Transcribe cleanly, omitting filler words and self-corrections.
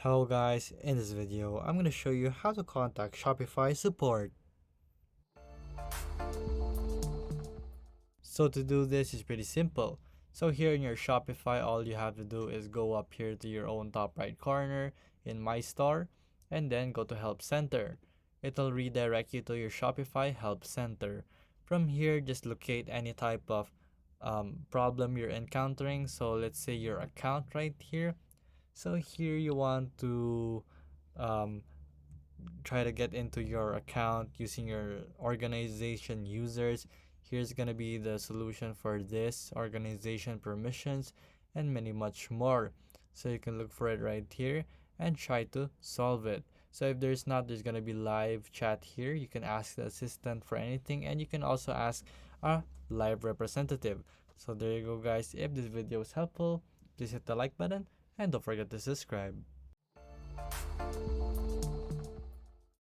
Hello guys, in this video, I'm going to show you how to contact Shopify support. So to do this is pretty simple. So here in your Shopify, all you have to do is go up here to your own top right corner in My Store and then go to Help Center. It'll redirect you to your Shopify Help Center. From here, just locate any type of problem you're encountering. So let's say your account right here. So here you want to um, try to get into your account using your organization users. Here's gonna be the solution for this organization permissions and many much more. So you can look for it right here and try to solve it. So if there's not, there's gonna be live chat here. You can ask the assistant for anything, and you can also ask a live representative. So there you go guys. If this video was helpful, please hit the like button and don't forget to subscribe.